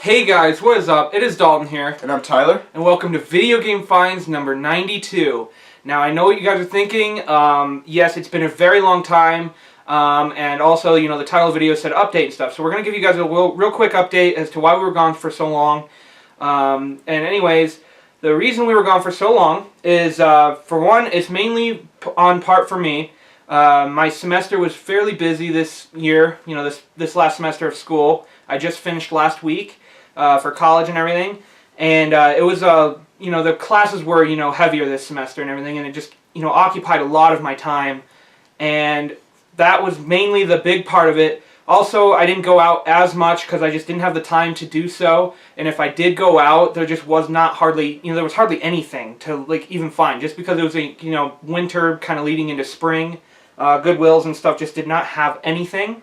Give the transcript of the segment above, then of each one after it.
Hey guys, what is up? It is Dalton here. And I'm Tyler. And welcome to Video Game Finds number 92. Now I know what you guys are thinking. Yes, it's been a very long time. And also, you know, the title of the video said update and stuff. So we're going to give you guys a real quick update as to why we were gone for so long. And anyways, the reason we were gone for so long is, for one, it's mainly on part for me. My semester was fairly busy this year, you know, this last semester of school. I just finished last week for college and everything. And it was, you know, the classes were, you know, heavier this semester and everything. And it just, you know, occupied a lot of my time. And that was mainly the big part of it. Also, I didn't go out as much because I just didn't have the time to do so. And if I did go out, there just was not hardly, you know, there was hardly anything to, like, even find. Just because it was a, you know, winter kind of leading into spring. Goodwills and stuff just did not have anything.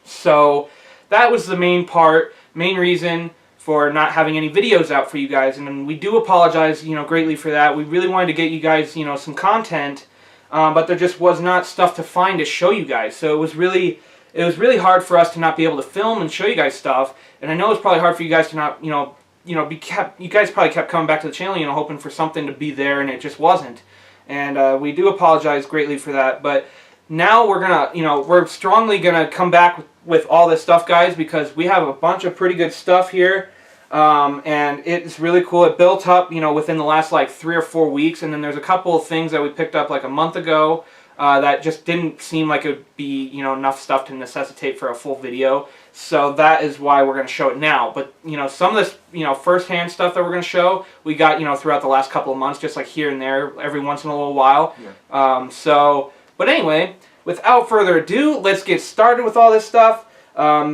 So that was the main reason for not having any videos out for you guys. And we do apologize, you know, greatly for that. We really wanted to get you guys, you know, some content. But there just was not stuff to find to show you guys. So it was really hard for us to not be able to film and show you guys stuff. And I know it's probably hard for you guys to not, you guys probably kept coming back to the channel, you know, hoping for something to be there, and it just wasn't. And we do apologize greatly for that. But now we're gonna, you know, we're strongly gonna come back with all this stuff, guys, because we have a bunch of pretty good stuff here. And it's really cool. It built up, you know, within the last like 3 or 4 weeks, and then there's a couple of things that we picked up like a month ago that just didn't seem like it would be, you know, enough stuff to necessitate for a full video. So that is why we're going to show it now. But, you know, some of this, you know, first-hand stuff that we're going to show, we got, you know, throughout the last couple of months, just like here and there, every once in a little while. Yeah. But anyway, without further ado, let's get started with all this stuff.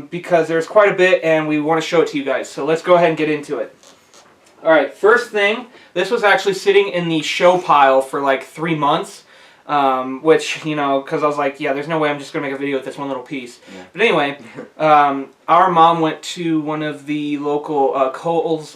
Because there's quite a bit and we want to show it to you guys. So let's go ahead and get into it. Alright, first thing, this was actually sitting in the show pile for like 3 months. Which, you know, because I was like, yeah, there's no way I'm just going to make a video with this one little piece. Yeah. But anyway, our mom went to one of the local Kohl's.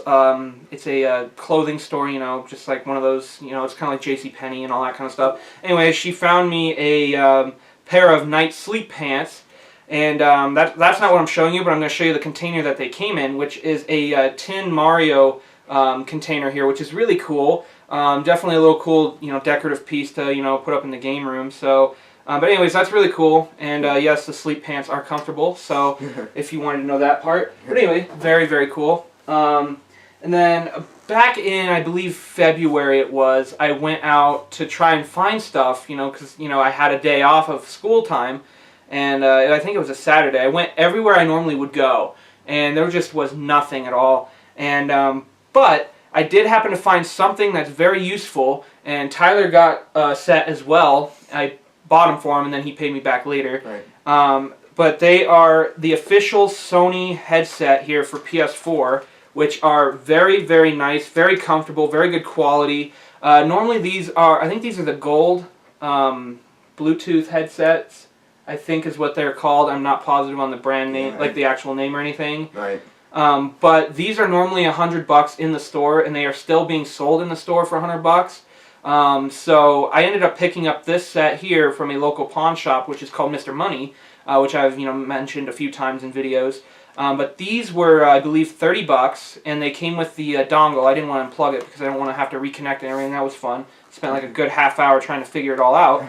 It's a clothing store, you know, just like one of those, you know, it's kind of like JCPenney and all that kind of stuff. Anyway, she found me a pair of night sleep pants. And that's not what I'm showing you, but I'm going to show you the container that they came in, which is a tin Mario container here, which is really cool. Definitely a little cool, you know, decorative piece to, you know, put up in the game room. So, but anyways, that's really cool. And yes, the sleep pants are comfortable. So, if you wanted to know that part. But anyway, very, very cool. And then back in, I believe, February it was, I went out to try and find stuff, you know, because, you know, I had a day off of school time. And I think it was a Saturday. I went everywhere I normally would go, and there just was nothing at all. And but I did happen to find something that's very useful, and Tyler got a set as well. I bought them for him, and then he paid me back later. Right. But they are the official Sony headset here for PS4, which are very, very nice, very comfortable, very good quality. Normally these are, I think these are the gold Bluetooth headsets. I think is what they're called. I'm not positive on the brand name, yeah, like the actual name or anything. Right. But these are normally $100 in the store, and they are still being sold in the store for $100. So I ended up picking up this set here from a local pawn shop, which is called Mr. Money, which I've, you know, mentioned a few times in videos. But these were, I believe, $30, and they came with the dongle. I didn't want to unplug it because I don't want to have to reconnect and everything. That was fun. Spent like a good half hour trying to figure it all out.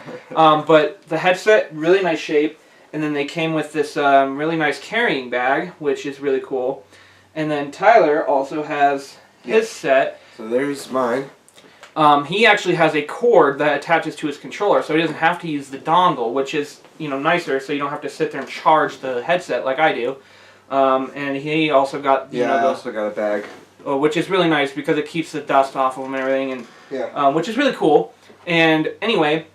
But the headset, really nice shape. And then they came with this really nice carrying bag, which is really cool. And then Tyler also has his set. So there's mine. He actually has a cord that attaches to his controller, so he doesn't have to use the dongle, which is, you know, nicer, so you don't have to sit there and charge the headset like I do. And he also got, you know, I also got a bag. Which is really nice because it keeps the dust off of them and everything, and yeah. Which is really cool. And anyway,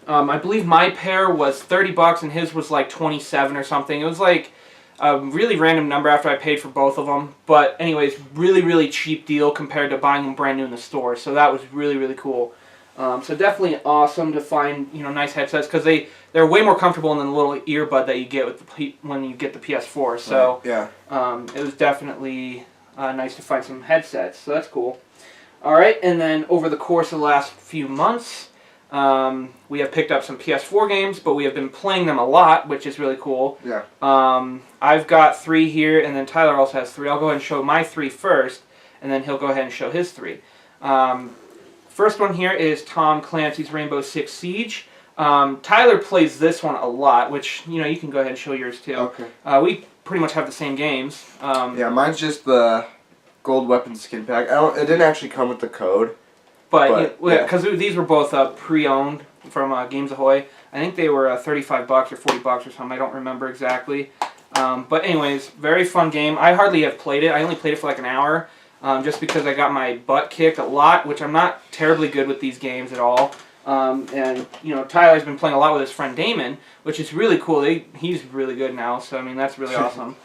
I believe my pair was $30 and his was like 27 or something. It was like a really random number after I paid for both of them. But anyways, really, really cheap deal compared to buying them brand new in the store. So that was really, really cool. So definitely awesome to find, you know, nice headsets because they're way more comfortable than the little earbud that you get with when you get the PS4. So yeah, it was definitely nice to find some headsets. So that's cool. All right, and then over the course of the last few months, We have picked up some PS4 games, but we have been playing them a lot, which is really cool. Yeah. I've got 3 here, and then Tyler also has 3. I'll go ahead and show my 3 first, and then he'll go ahead and show his 3. First one here is Tom Clancy's Rainbow Six Siege. Tyler plays this one a lot, which, you know, you can go ahead and show yours too. Okay. We pretty much have the same games. Yeah, mine's just the gold weapon skin pack. It didn't actually come with the code. But because these were both pre-owned from Games Ahoy. I think they were $35 or $40 or something. I don't remember exactly. But anyways, very fun game. I hardly have played it. I only played it for like an hour, just because I got my butt kicked a lot, which I'm not terribly good with these games at all. And you know, Tyler's been playing a lot with his friend Damon, which is really cool. He's really good now, so I mean that's really awesome.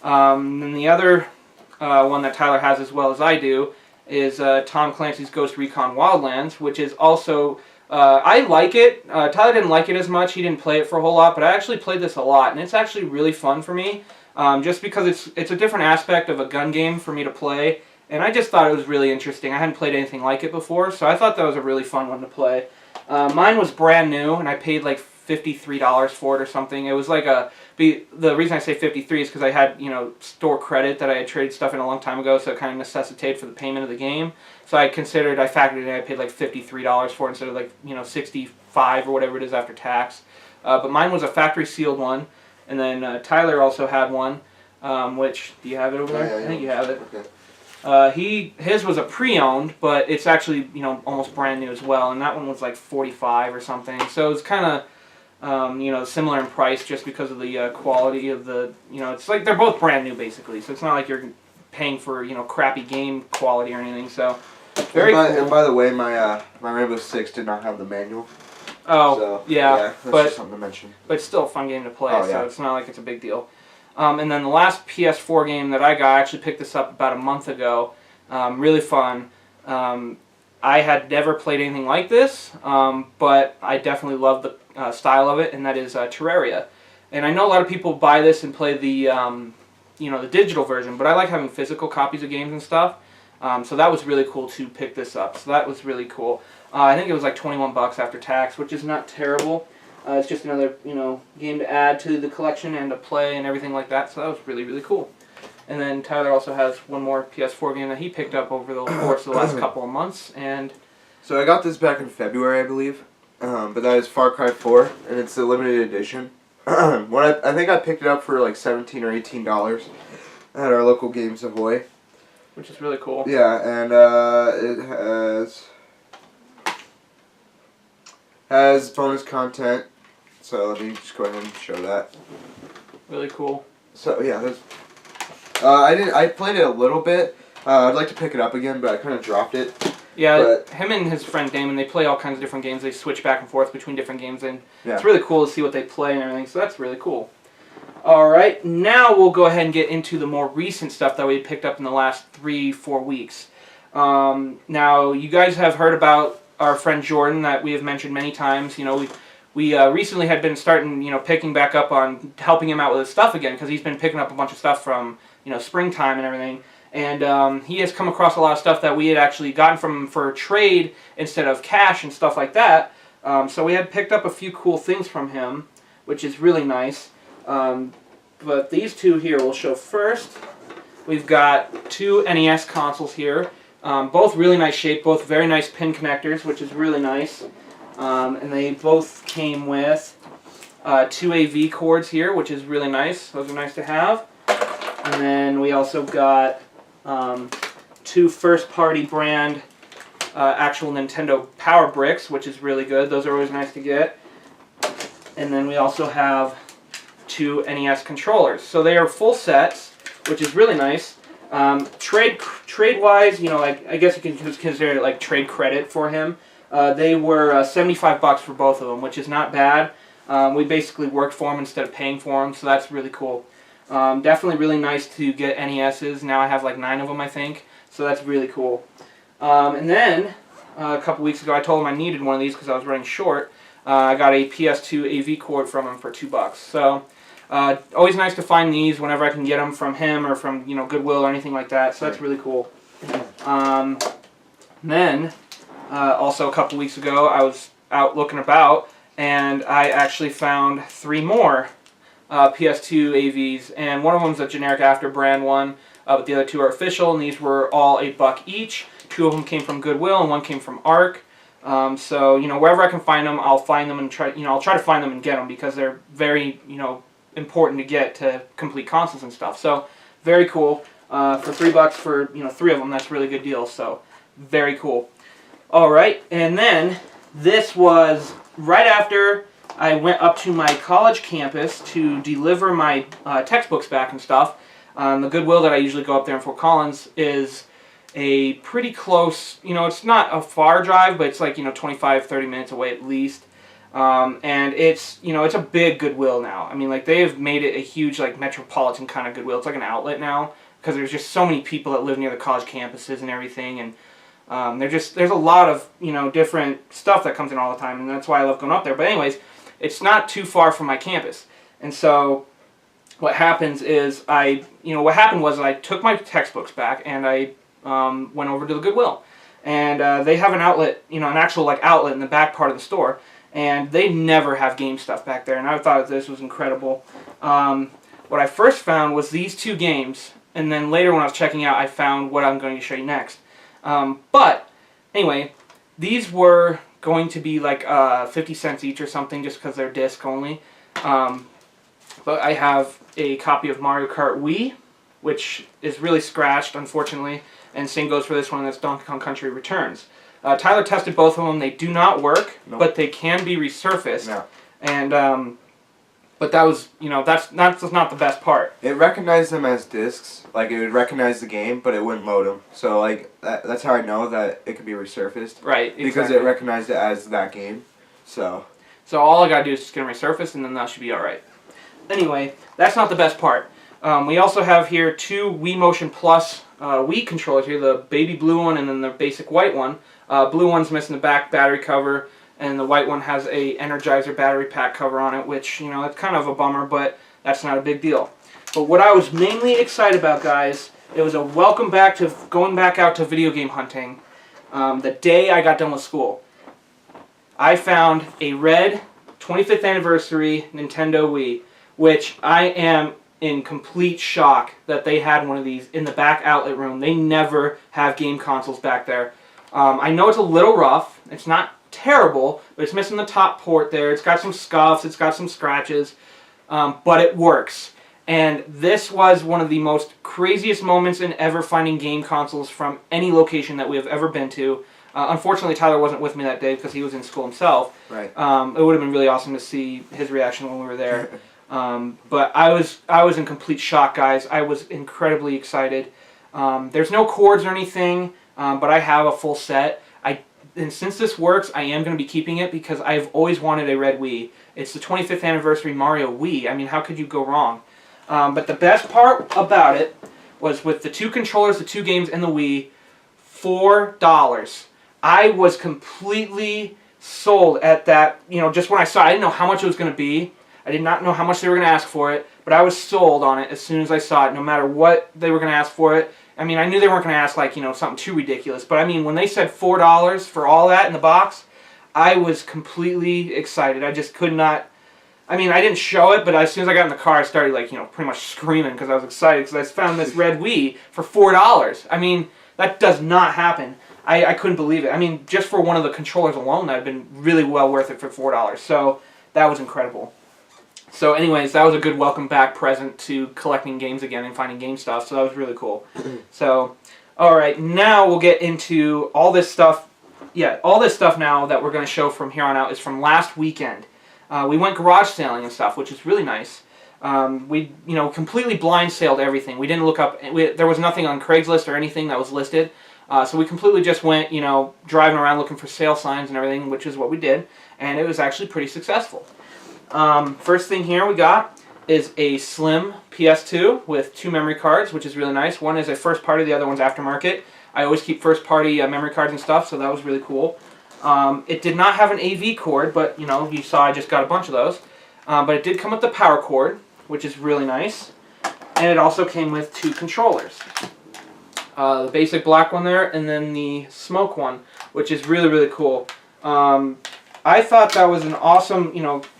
And the other one that Tyler has as well as I do is Tom Clancy's Ghost Recon Wildlands, which is also, I like it. Tyler didn't like it as much. He didn't play it for a whole lot, but I actually played this a lot, and it's actually really fun for me, just because it's a different aspect of a gun game for me to play, and I just thought it was really interesting. I hadn't played anything like it before, so I thought that was a really fun one to play. Mine was brand new, and I paid like $53 for it or something. It was like the reason I say 53 is because I had, you know, store credit that I had traded stuff in a long time ago, so it kind of necessitated for the payment of the game. So I factored it in, I paid like $53 for it instead of like, you know, 65 or whatever it is after tax. But mine was a factory sealed one, and then Tyler also had one, which, do you have it over there? Yeah, I think you have it. Okay. His was a pre-owned, but it's actually, you know, almost brand new as well, and that one was like 45 or something. So it's kind of, you know, similar in price just because of the quality of the, you know, it's like they're both brand new basically, so it's not like you're paying for, you know, crappy game quality or anything. So very cool. And by the way, my Rainbow Six did not have the manual. Oh, so, yeah, that's just something to mention. But it's still a fun game to play, Oh, yeah. so it's not like it's a big deal. And then the last PS4 game that I got, I actually picked this up about a month ago. Really fun. I had never played anything like this, but I definitely love the style of it, and that is Terraria. And I know a lot of people buy this and play the, you know, the digital version, but I like having physical copies of games and stuff. So that was really cool to pick this up. So that was really cool. I think it was like $21 after tax, which is not terrible. It's just another, you know, game to add to the collection and to play and everything like that. So that was really, really cool. And then Tyler also has one more PS4 game that he picked up over the course of the last couple of months. And so I got this back in February, I believe. But that is Far Cry 4, and it's the limited edition. I think I picked it up for like $17 or $18 at our local Games Ahoy. Which is really cool. Yeah, and it has bonus content. So let me just go ahead and show that. Really cool. So yeah, there's. I played it a little bit. I'd like to pick it up again, but I kind of dropped it. Yeah, him and his friend Damon, they play all kinds of different games. They switch back and forth between different games, and it's really cool to see what they play and everything, so that's really cool. Alright, now we'll go ahead and get into the more recent stuff that we picked up in the last 3-4 weeks. Now, you guys have heard about our friend Jordan that we have mentioned many times. You know, we recently had been starting, you know, picking back up on helping him out with his stuff again, because he's been picking up a bunch of stuff from, you know, springtime and everything. And he has come across a lot of stuff that we had actually gotten from him for trade instead of cash and stuff like that. So we had picked up a few cool things from him, which is really nice. But these two here we'll show first. We've got 2 NES consoles here. Both really nice shape, both very nice pin connectors, which is really nice. And they both came with 2 AV cords here, which is really nice. Those are nice to have. And then we also got 2 first-party brand actual Nintendo Power Bricks, which is really good. Those are always nice to get. And then we also have 2 NES controllers. So they are full sets, which is really nice. Trade-wise, you know, I guess you can consider it like trade credit for him. They were $75 for both of them, which is not bad. We basically worked for them instead of paying for them, so that's really cool. Definitely really nice to get NESs. Now I have like 9 of them, I think, so that's really cool. And then, a couple weeks ago, I told him I needed one of these because I was running short. I got a PS2 AV cord from him for $2. So, always nice to find these whenever I can get them from him or from, you know, Goodwill or anything like that, so that's really cool. Then, also a couple weeks ago, I was out looking about, and I actually found 3 more PS2 AVs, and one of them is a generic after-brand one, but the other 2 are official, and these were all $1 each. 2 of them came from Goodwill, and 1 came from ARC. So, you know, wherever I can find them, I'll find them and try, you know, I'll try to find them and get them, because they're very, you know, important to get to complete consoles and stuff. So, very cool. For $3 for, you know, 3 of them, that's a really good deal. So, very cool. Alright, and then this was right after I went up to my college campus to deliver my textbooks back and stuff. The Goodwill that I usually go up there in Fort Collins is a pretty close, you know, it's not a far drive, but it's like, you know, 25-30 minutes away at least. And it's, you know, it's a big Goodwill now. I mean, like, they have made it a huge, like, metropolitan kind of Goodwill. It's like an outlet now, because there's just so many people that live near the college campuses and everything, and there's a lot of, you know, different stuff that comes in all the time, and that's why I love going up there. But anyways, it's not too far from my campus, and so what happens is what happened was I took my textbooks back, and I went over to the Goodwill, and they have an outlet, you know, an actual like outlet in the back part of the store, and they never have game stuff back there, and I thought this was incredible. What I first found was these 2 games, and then later when I was checking out, I found what I'm going to show you next. But anyway, these were going to be like 50 cents each or something, just because they're disc only. But I have a copy of Mario Kart Wii, which is really scratched, unfortunately, and same goes for this one. That's Donkey Kong Country Returns. Tyler tested both of them. They do not work, but they can be resurfaced. No. And but that was, you know, that's not the best part. It recognized them as discs, like it would recognize the game, but it wouldn't load them. So like that's how I know that it could be resurfaced. Right. Exactly. Because it recognized it as that game. So all I gotta do is just get them resurfaced, and then that should be all right. Anyway, that's not the best part. We also have here 2 Wii Motion Plus Wii controllers here, the baby blue one and then the basic white one. Blue one's missing the back battery cover, and the white one has a Energizer battery pack cover on it, which, you know, it's kind of a bummer, but that's not a big deal. But what I was mainly excited about, guys, it was a welcome back to going back out to video game hunting the day I got done with school. I found a red 25th anniversary Nintendo Wii, which I am in complete shock that they had one of these in the back outlet room. They never have game consoles back there. I know it's a little rough. It's not terrible, but it's missing the top port there. It's got some scuffs. It's got some scratches, but it works. And this was one of the most craziest moments in ever finding game consoles from any location that we have ever been to. Unfortunately, Tyler wasn't with me that day because he was in school himself. Right. It would have been really awesome to see his reaction when we were there. But I was in complete shock, guys. I was incredibly excited. There's no cords or anything, but I have a full set. And since this works, I am going to be keeping it because I've always wanted a red Wii. It's the 25th anniversary Mario Wii. I mean, how could you go wrong? But the best part about it was with the 2 controllers, the 2 games, and the Wii, $4. I was completely sold at that, you know, just when I saw it. I didn't know how much it was going to be. I did not know how much they were going to ask for it, but I was sold on it as soon as I saw it, no matter what they were going to ask for it. I mean, I knew they weren't going to ask, like, you know, something too ridiculous, but I mean, when they said $4 for all that in the box, I was completely excited. I just could not, I mean, I didn't show it, but as soon as I got in the car, I started, like, you know, pretty much screaming because I was excited because I found this red Wii for $4. I mean, that does not happen. I couldn't believe it. I mean, just for one of the controllers alone, that had been really well worth it for $4. So that was incredible. So anyways, that was a good welcome back present to collecting games again and finding game stuff, so that was really cool. So, alright, now we'll get into all this stuff. Yeah, all this stuff now that we're going to show from here on out is from last weekend. We went garage sailing and stuff, which is really nice. We, you know, completely blind sailed everything. We didn't look up, there was nothing on Craigslist or anything that was listed. So we completely just went, you know, driving around looking for sale signs and everything, which is what we did, and it was actually pretty successful. First thing here we got is a slim PS2 with 2 memory cards, which is really nice. One is a first party, the other one's aftermarket. I always keep first party memory cards and stuff, so that was really cool. It did not have an AV cord, but you know, you saw I just got a bunch of those. But it did come with the power cord, which is really nice. And it also came with 2 controllers. The basic black one there, and then the smoke one, which is really, really cool. I thought that was an awesome,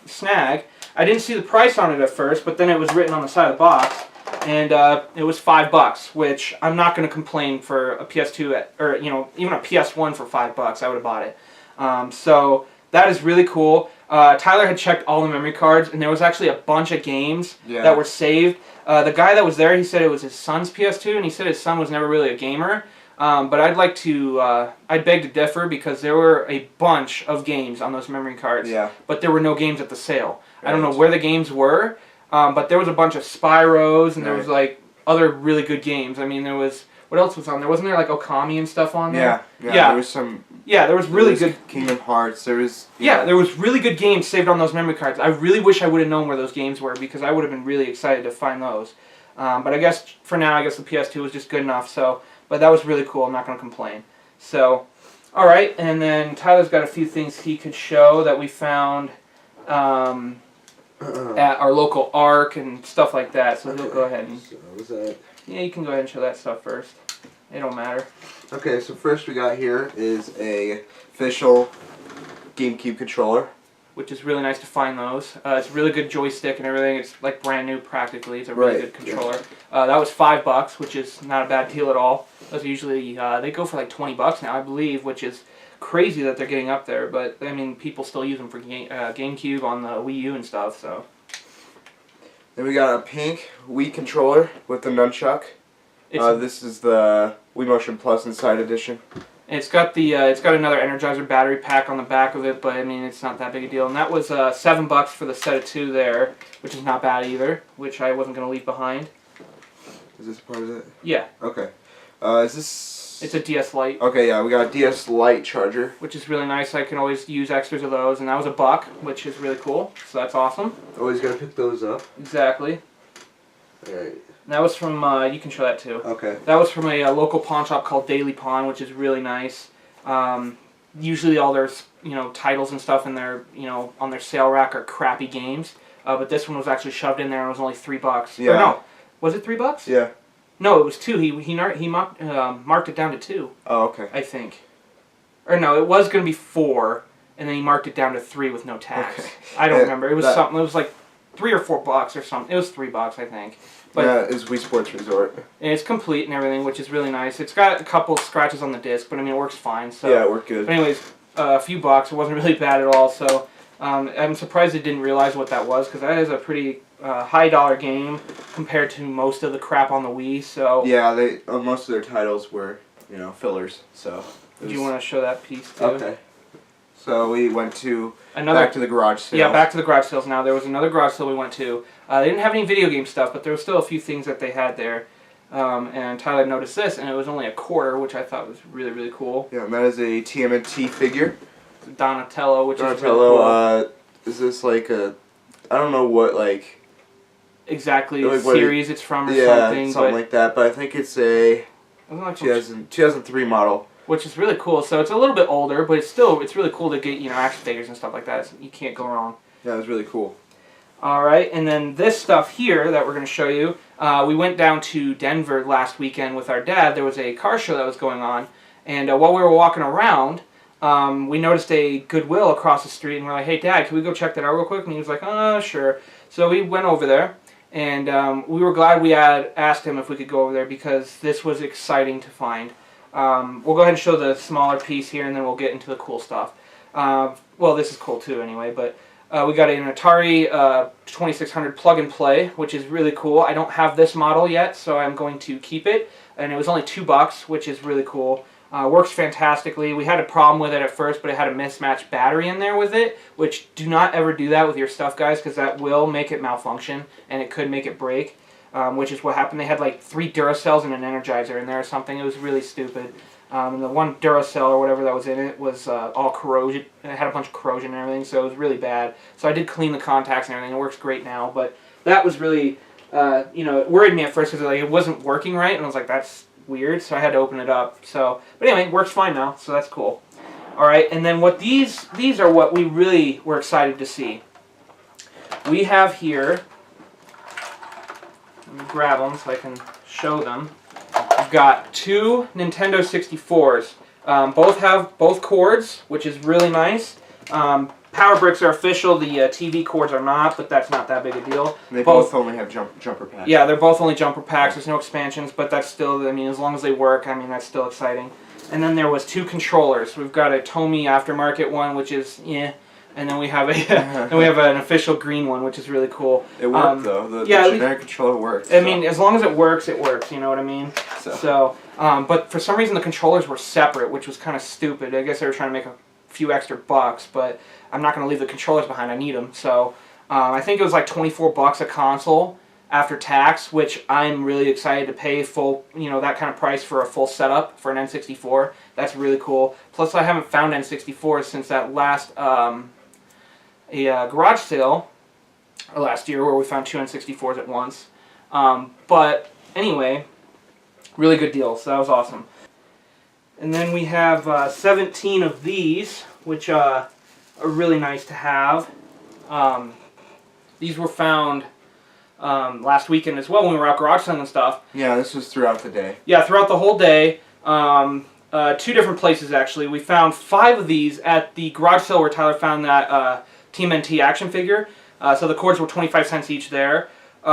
snag. I didn't see the price on it at first, but then it was written on the side of the box, and it was $5, which I'm not going to complain for a PS2 or even a PS1 for $5. I would have bought it. So that is really cool. Tyler had checked all the memory cards, and there was actually a bunch of games that were saved. The guy that was there, he said it was his son's PS2, and he said his son was never really a gamer. But I'd beg to differ because there were a bunch of games on those memory cards. Yeah. But there were no games at the sale. Right. I don't know where the games were, but there was a bunch of Spyros, and there was like other really good games. I mean, there was, what else was on there? Wasn't there like Okami and stuff on there? Yeah. There was some. Yeah, there was really good. Kingdom Hearts. There was. Yeah, there was really good games saved on those memory cards. I really wish I would have known where those games were because I would have been really excited to find those. But I guess for now, I guess the PS2 was just good enough. So, but that was really cool. I'm not going to complain. So, all right, and then Tyler's got a few things he could show that we found at our local ARC and stuff like that. So he'll go ahead and. So what's that? Yeah, you can go ahead and show that stuff first. It don't matter. Okay, so first we got here is a official GameCube controller. Which is really nice to find those. It's a really good joystick and everything. It's like brand new practically. It's a really good controller. Yeah. That was $5, which is not a bad deal at all. Those usually they go for like $20 now, I believe, which is crazy that they're getting up there. But I mean, people still use them for GameCube on the Wii U and stuff. So. Then we got a pink Wii controller with the nunchuck. This is the Wii Motion Plus Inside Edition. It's got the it's got another Energizer battery pack on the back of it, but I mean it's not that big a deal. And that was $7 for the set of 2 there, which is not bad either. Which I wasn't going to leave behind. Is this part of it? Yeah. Okay. Is this? It's a DS Lite. Okay, yeah, we got a DS Lite charger, which is really nice. I can always use extras of those, and that was $1, which is really cool. So that's awesome. Always gotta pick those up. Exactly. All right. That was from, you can show that too. Okay. That was from a local pawn shop called Daily Pawn, which is really nice. Usually all their, titles and stuff in their, on their sale rack are crappy games. But this one was actually shoved in there and it was only $3. Yeah. Or no, was it $3? Yeah. No, it was 2. He marked it down to 2. Oh, okay. I think. Or no, it was going to be 4, and then he marked it down to 3 with no tax. Okay. I don't remember. It was something. It was like $3 or $4 or something. It was $3, I think. But yeah, it's Wii Sports Resort. And it's complete and everything, which is really nice. It's got a couple scratches on the disc, but I mean it works fine. So. Yeah, it worked good. But anyways, a few bucks. It wasn't really bad at all. So I'm surprised they didn't realize what that was because that is a pretty high dollar game compared to most of the crap on the Wii. So yeah, they most of their titles were fillers. So. Do you want to show that piece too? Okay. So we went to back to the garage sales. Yeah, back to the garage sales now. There was another garage sale we went to. They didn't have any video game stuff, but there was still a few things that they had there. And Tyler noticed this, and it was only $0.25, which I thought was really, really cool. Yeah, and that is a TMNT figure. Donatello, which is really cool. Is this like a... I don't know what, like... Exactly, like series it's from or something. Yeah, something like that, but I think it's a 2003 model. Which is really cool. So it's a little bit older, but it's really cool to get action figures and stuff like that. You can't go wrong. Yeah, it was really cool. All right, and then this stuff here that we're going to show you. We went down to Denver last weekend with our dad. There was a car show that was going on, and while we were walking around, we noticed a Goodwill across the street, and we're like, "Hey, Dad, can we go check that out real quick?" And he was like, "Oh, sure." So we went over there, and we were glad we had asked him if we could go over there because this was exciting to find. We'll go ahead and show the smaller piece here, and then we'll get into the cool stuff. Well, this is cool too anyway, but we got an Atari 2600 plug-and-play, which is really cool. I don't have this model yet, so I'm going to keep it, and it was only $2, which is really cool. Works fantastically. We had a problem with it at first, but it had a mismatched battery in there with it, which do not ever do that with your stuff, guys, because that will make it malfunction, and it could make it break. Which is what happened. They had like 3 Duracells and an Energizer in there or something. It was really stupid. And the one Duracell or whatever that was in it was all corrosion. It had a bunch of corrosion and everything, so it was really bad. So I did clean the contacts and everything. It works great now, but that was really, it worried me at first because it wasn't working right, and I was like, that's weird. So I had to open it up. So, but anyway, it works fine now, so that's cool. All right, and then what these are what we really were excited to see. We have here. Let me grab them so I can show them. We've got 2 Nintendo 64s. Both have both cords, which is really nice. Power bricks are official. The TV cords are not, but that's not that big a deal. They both only have jumper packs. Yeah, they're both only jumper packs. There's no expansions, but that's still, I mean, as long as they work, I mean, that's still exciting. And then there was 2 controllers. We've got a Tomy aftermarket one, which is, and then we have an official green one, which is really cool. It worked though. The generic controller works. I mean, as long as it works, it works. You know what I mean? So but for some reason the controllers were separate, which was kind of stupid. I guess they were trying to make a few extra bucks, but I'm not going to leave the controllers behind. I need them. So I think it was like $24 a console after tax, which I'm really excited to pay full, that kind of price for a full setup for an N64. That's really cool. Plus, I haven't found N64 since that last garage sale last year where we found 2 N64s at once. But anyway, really good deal. So that was awesome. And then we have 17 of these, which are really nice to have. These were found last weekend as well when we were out garage selling and stuff. Yeah, this was throughout the day. Yeah, throughout the whole day. 2 different places actually. We found 5 of these at the garage sale where Tyler found that Team NT action figure. So the cords were 25 cents each there,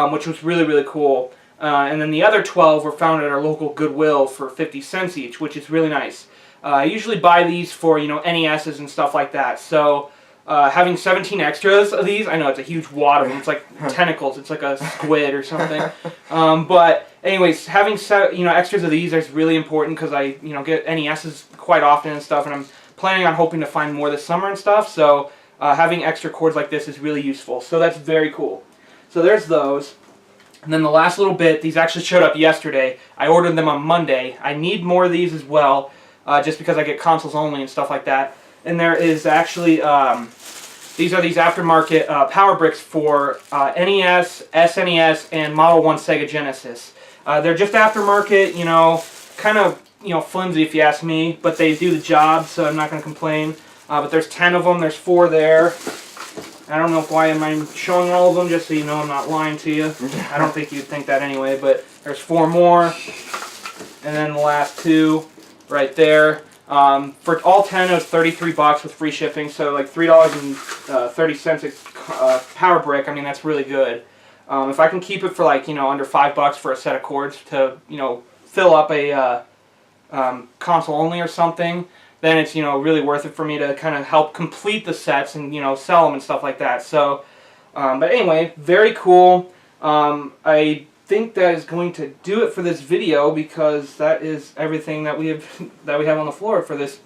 which was really, really cool. And then the other 12 were found at our local Goodwill for 50 cents each, which is really nice. I usually buy these for, NESs and stuff like that. So having 17 extras of these, I know it's a huge wad of them. It's like tentacles. It's like a squid or something. But anyways, having extras of these is really important because I get NESs quite often and stuff, and I'm planning on hoping to find more this summer and stuff. So having extra cords like this is really useful. So that's very cool. So there's those. And then the last little bit, these actually showed up yesterday. I ordered them on Monday. I need more of these as well, just because I get consoles only and stuff like that. And there is actually, these are these aftermarket power bricks for NES, SNES, and Model 1 Sega Genesis. They're just aftermarket, kind of, flimsy if you ask me, but they do the job, so I'm not going to complain. But there's 10 of them. There's 4 there. I don't know why I'm showing all of them, just so you know I'm not lying to you. I don't think you'd think that anyway, but there's 4 more. And then the last 2 right there. For all 10, it was $33 with free shipping, so like $3.30 a power brick. I mean, that's really good. If I can keep it for like, under $5 for a set of cords to, fill up a console only or something, then it's, really worth it for me to kind of help complete the sets and, sell them and stuff like that. So, but anyway, very cool. I think that is going to do it for this video because that is everything that we have on the floor for this,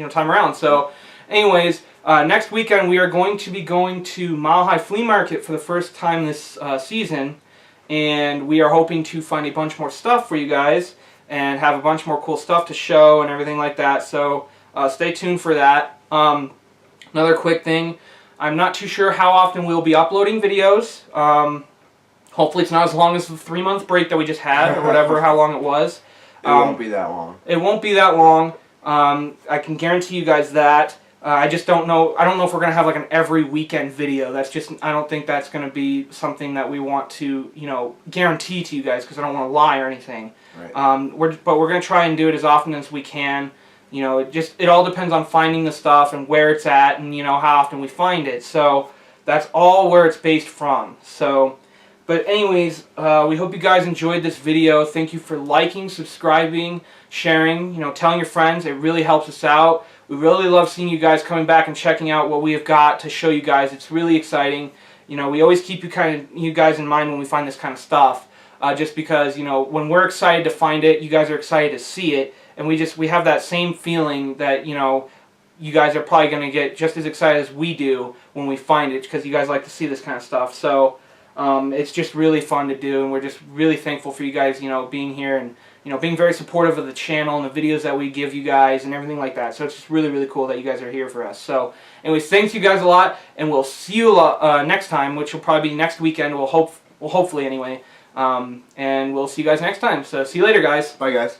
time around. So, anyways, next weekend we are going to be going to Mile High Flea Market for the first time this season, and we are hoping to find a bunch more stuff for you guys and have a bunch more cool stuff to show and everything like that. So. Stay tuned for that. Another quick thing, I'm not too sure how often we'll be uploading videos. Hopefully it's not as long as the 3-month break that we just had, or whatever, how long it was. It won't be that long. It won't be that long. I can guarantee you guys that. I just don't know. I don't know if we're going to have like an every weekend video. That's just, I don't think that's going to be something that we want to, guarantee to you guys because I don't want to lie or anything. Right. But we're going to try and do it as often as we can. It all depends on finding the stuff and where it's at and, how often we find it. So that's all where it's based from. So, but anyways, we hope you guys enjoyed this video. Thank you for liking, subscribing, sharing, telling your friends. It really helps us out. We really love seeing you guys coming back and checking out what we have got to show you guys. It's really exciting. We always keep you guys in mind when we find this kind of stuff. Just because, when we're excited to find it, you guys are excited to see it. And we have that same feeling that, you guys are probably going to get just as excited as we do when we find it because you guys like to see this kind of stuff. So it's just really fun to do, and we're just really thankful for you guys, being here and, being very supportive of the channel and the videos that we give you guys and everything like that. So it's just really, really cool that you guys are here for us. So anyways, thanks you guys a lot, and we'll see you next time, which will probably be next weekend. Hopefully anyway. And we'll see you guys next time. So see you later, guys. Bye, guys.